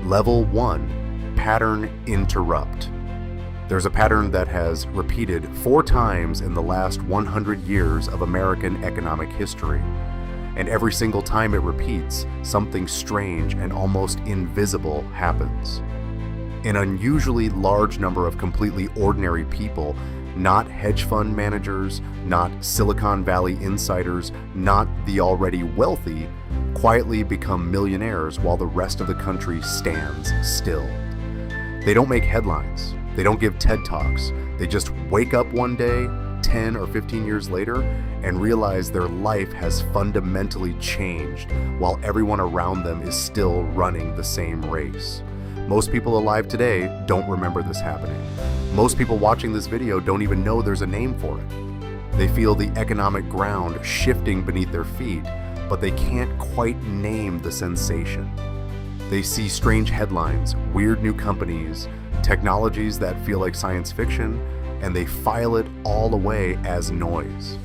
Level 1, Pattern Interrupt. There's a pattern that has repeated 4 times in the last 100 years of American economic history. And every single time it repeats, something strange and almost invisible happens. An unusually large number of completely ordinary people, not hedge fund managers, not Silicon Valley insiders, not the already wealthy, quietly become millionaires while the rest of the country stands still. They don't make headlines. They don't give TED Talks. They just wake up one day, 10 or 15 years later, and realize their life has fundamentally changed while everyone around them is still running the same race. Most people alive today don't remember this happening. Most people watching this video don't even know there's a name for it. They feel the economic ground shifting beneath their feet, but they can't quite name the sensation. They see strange headlines, weird new companies, technologies that feel like science fiction, and they file it all away as noise.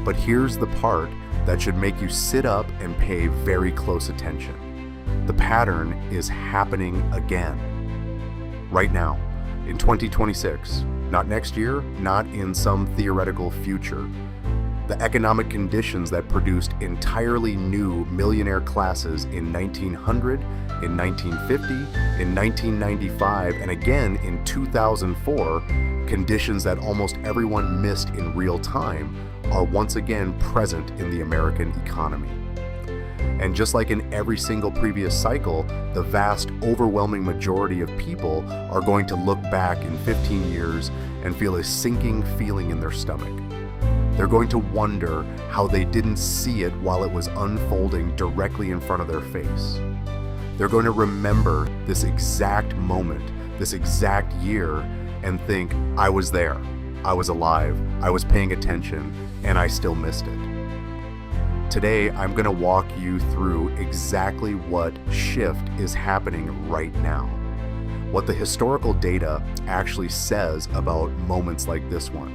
But here's the part that should make you sit up and pay very close attention. The pattern is happening again. Right now, in 2026, not next year, not in some theoretical future. The economic conditions that produced entirely new millionaire classes in 1900, in 1950, in 1995, and again in 2004, conditions that almost everyone missed in real time, are once again present in the American economy. And just like in every single previous cycle, the vast, overwhelming majority of people are going to look back in 15 years and feel a sinking feeling in their stomach. They're going to wonder how they didn't see it while it was unfolding directly in front of their face. They're going to remember this exact moment, this exact year, and think, I was there, I was alive, I was paying attention, and I still missed it. Today, I'm going to walk you through exactly what shift is happening right now, what the historical data actually says about moments like this one,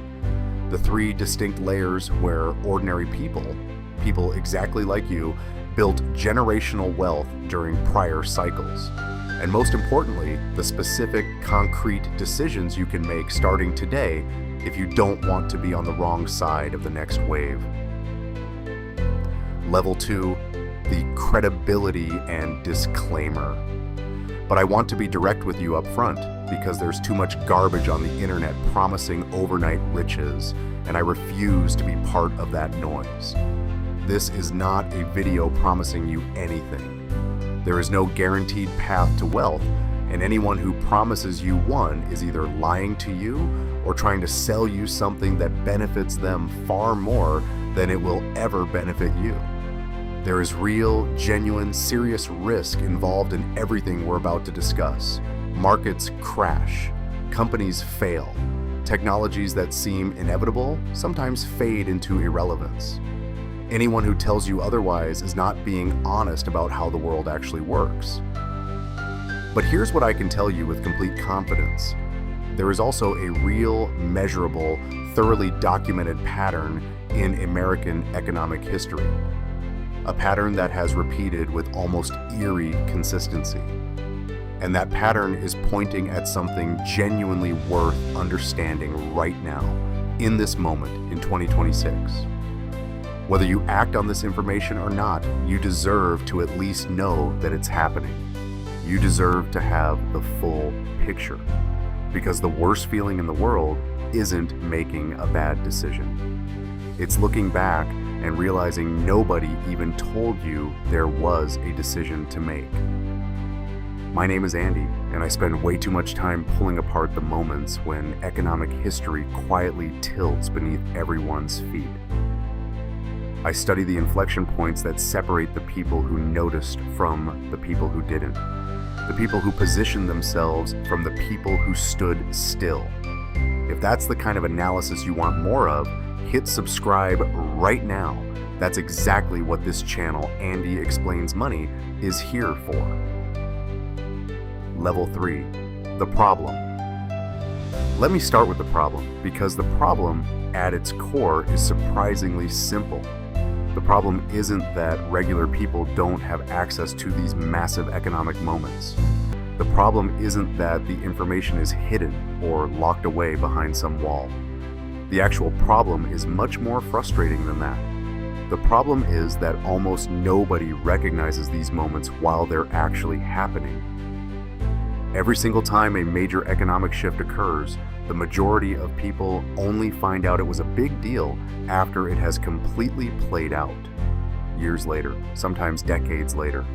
the 3 distinct layers where ordinary people exactly like you, built generational wealth during prior cycles, and most importantly, the specific, concrete decisions you can make starting today if you don't want to be on the wrong side of the next wave. Level 2, the credibility and disclaimer. But I want to be direct with you up front because there's too much garbage on the internet promising overnight riches, and I refuse to be part of that noise. This is not a video promising you anything. There is no guaranteed path to wealth, and anyone who promises you one is either lying to you or trying to sell you something that benefits them far more than it will ever benefit you. There is real, genuine, serious risk involved in everything we're about to discuss. Markets crash, companies fail, technologies that seem inevitable sometimes fade into irrelevance. Anyone who tells you otherwise is not being honest about how the world actually works. But here's what I can tell you with complete confidence. There is also a real, measurable, thoroughly documented pattern in American economic history. A pattern that has repeated with almost eerie consistency. And that pattern is pointing at something genuinely worth understanding right now, in this moment, in 2026. Whether you act on this information or not, you deserve to at least know that it's happening. You deserve to have the full picture, because the worst feeling in the world isn't making a bad decision. It's looking back and realizing nobody even told you there was a decision to make. My name is Andy, and I spend way too much time pulling apart the moments when economic history quietly tilts beneath everyone's feet. I study the inflection points that separate the people who noticed from the people who didn't, the people who positioned themselves from the people who stood still. If that's the kind of analysis you want more of, hit subscribe right now. That's exactly what this channel, Andy Explains Money, is here for. Level 3, the problem. Let me start with the problem, because the problem at its core is surprisingly simple. The problem isn't that regular people don't have access to these massive economic moments. The problem isn't that the information is hidden or locked away behind some wall. The actual problem is much more frustrating than that. The problem is that almost nobody recognizes these moments while they're actually happening. Every single time a major economic shift occurs, the majority of people only find out it was a big deal after it has completely played out. Years later, sometimes decades later,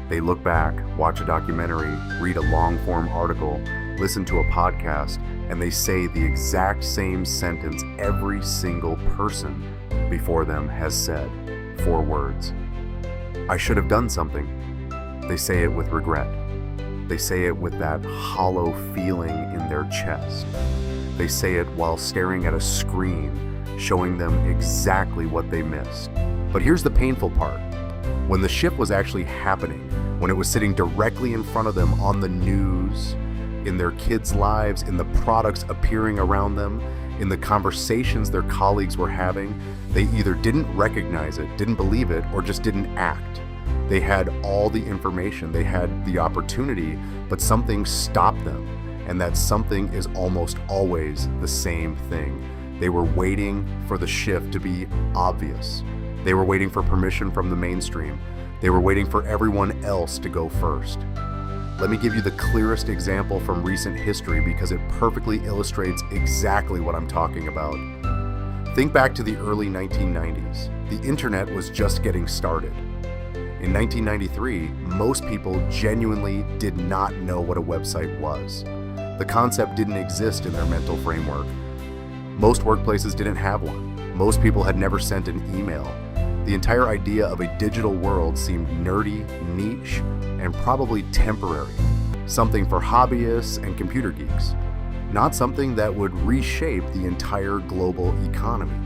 they look back, watch a documentary, read a long-form article, listen to a podcast, and they say the exact same sentence every single person before them has said. 4 words. I should have done something. They say it with regret. They say it with that hollow feeling in their chest. They say it while staring at a screen, showing them exactly what they missed. But here's the painful part. When the shift was actually happening, when it was sitting directly in front of them on the news, in their kids' lives, in the products appearing around them, in the conversations their colleagues were having, they either didn't recognize it, didn't believe it, or just didn't act. They had all the information, they had the opportunity, but something stopped them, and that something is almost always the same thing. They were waiting for the shift to be obvious. They were waiting for permission from the mainstream. They were waiting for everyone else to go first. Let me give you the clearest example from recent history because it perfectly illustrates exactly what I'm talking about. Think back to the early 1990s. The internet was just getting started. In 1993, most people genuinely did not know what a website was. The concept didn't exist in their mental framework. Most workplaces didn't have one. Most people had never sent an email. The entire idea of a digital world seemed nerdy, niche, and probably temporary. Something for hobbyists and computer geeks. Not something that would reshape the entire global economy.